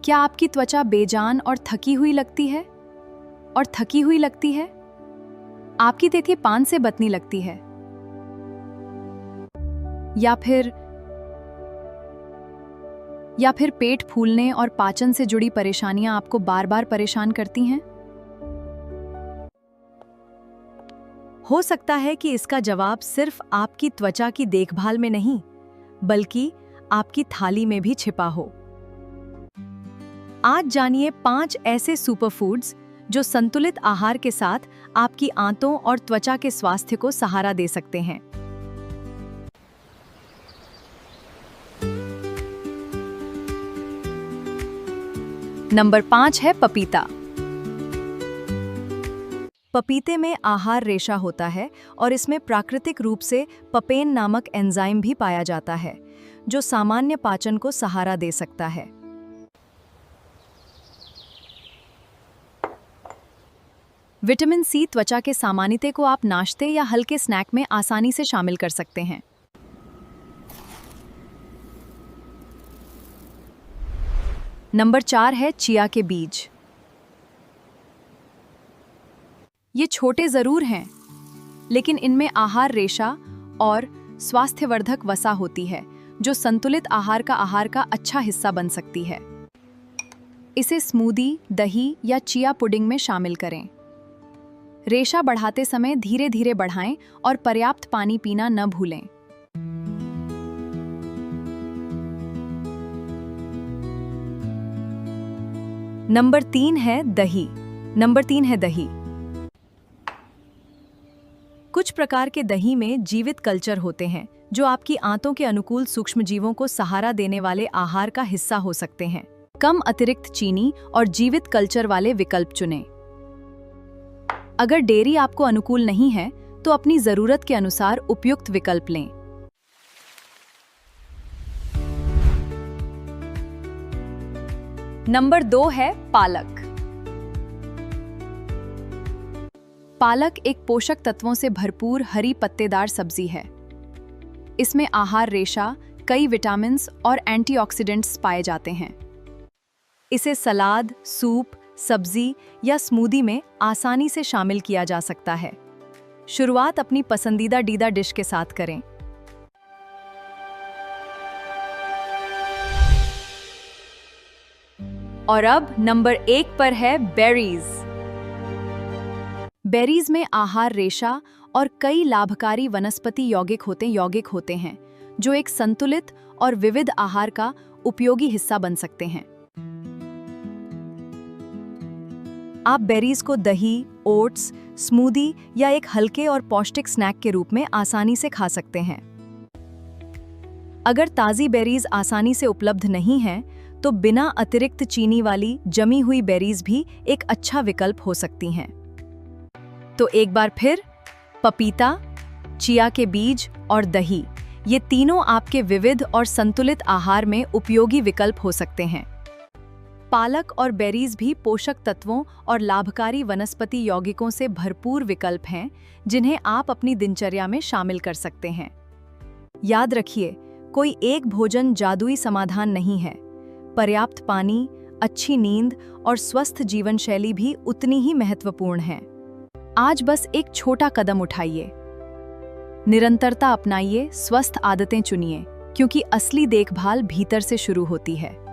क्या आपकी त्वचा बेजान और थकी हुई लगती है? आपकी देखिए पान से बतनी लगती है? या फिर पेट फूलने और पाचन से जुड़ी परेशानियां आपको बार-बार परेशान करती हैं? हो सकता है कि इसका जवाब सिर्फ आपकी त्वचा की देखभाल में नहीं, बल्कि आपकी थाली में भी छिपा हो। आज जानिए 5 ऐसे सुपरफूड्स जो संतुलित आहार के साथ आपकी आंतों और त्वचा के स्वास्थ्य को सहारा दे सकते हैं। नंबर 5 है पपीता। पपीते में आहार रेशा होता है और इसमें प्राकृतिक रूप से पपेन नामक एंजाइम भी पाया जाता है, जो सामान्य पाचन को सहारा दे सकता है। विटामिन सी त्वचा के सामान्यते को आप नाश्ते या हल्के स्नैक में आसानी से शामिल कर सकते हैं। नंबर 4 है चिया के बीज। ये छोटे जरूर हैं, लेकिन इनमें आहार रेशा और स्वास्थ्यवर्धक वसा होती है, जो संतुलित आहार का अच्छा हिस्सा बन सकती है। इसे स्मूदी, दही या चिया पुडिंग में शामिल करें। रेशा बढ़ाते समय धीरे धीरे बढ़ाएं और पर्याप्त पानी पीना न भूलें। नंबर 3 है दही। कुछ प्रकार के दही में जीवित कल्चर होते हैं, जो आपकी आंतों के अनुकूल सूक्ष्मजीवों को सहारा देने वाले आहार का हिस्सा हो सकते हैं। कम अतिरिक्त चीनी और जीवित कल्चर वाले विकल्प चुनें। अगर डेयरी आपको अनुकूल नहीं है, तो अपनी जरूरत के अनुसार उपयुक्त विकल्प लें। नंबर 2 है पालक। पालक एक पोषक तत्वों से भरपूर हरी पत्तेदार सब्जी है। इसमें आहार रेशा, कई विटामिन्स और एंटीऑक्सीडेंट्स पाए जाते हैं। इसे सलाद, सूप, सब्जी या स्मूदी में आसानी से शामिल किया जा सकता है। शुरुआत अपनी पसंदीदा डिश के साथ करें। और अब नंबर 1 पर है बेरीज। बेरीज में आहार रेशा और कई लाभकारी वनस्पति यौगिक होते हैं, जो एक संतुलित और विविध आहार का उपयोगी हिस्सा बन सकते हैं। आप बेरीज को दही, ओट्स, स्मूदी या एक हल्के और पौष्टिक स्नैक के रूप में आसानी से खा सकते हैं। अगर ताज़ी बेरीज आसानी से उपलब्ध नहीं हैं, तो बिना अतिरिक्त चीनी वाली जमी हुई बेरीज भी एक अच्छा विकल्प हो सकती हैं। तो एक बार फिर, पपीता, चिया के बीज और दही, ये तीनों आपके विविध और संतुलित आहार में उपयोगी विकल्प हो सकते हैं। पालक और बेरीज भी पोषक तत्वों और लाभकारी वनस्पति यौगिकों से भरपूर विकल्प हैं, जिन्हें आप अपनी दिनचर्या में शामिल कर सकते हैं। याद रखिए, कोई एक भोजन जादुई समाधान नहीं है। पर्याप्त पानी, अच्छी नींद और स्वस्थ जीवन शैली भी उतनी ही महत्वपूर्ण है। आज बस एक छोटा कदम उठाइए, निरंतरता अपनाइए, स्वस्थ आदतें चुनिए, क्योंकि असली देखभाल भीतर से शुरू होती है।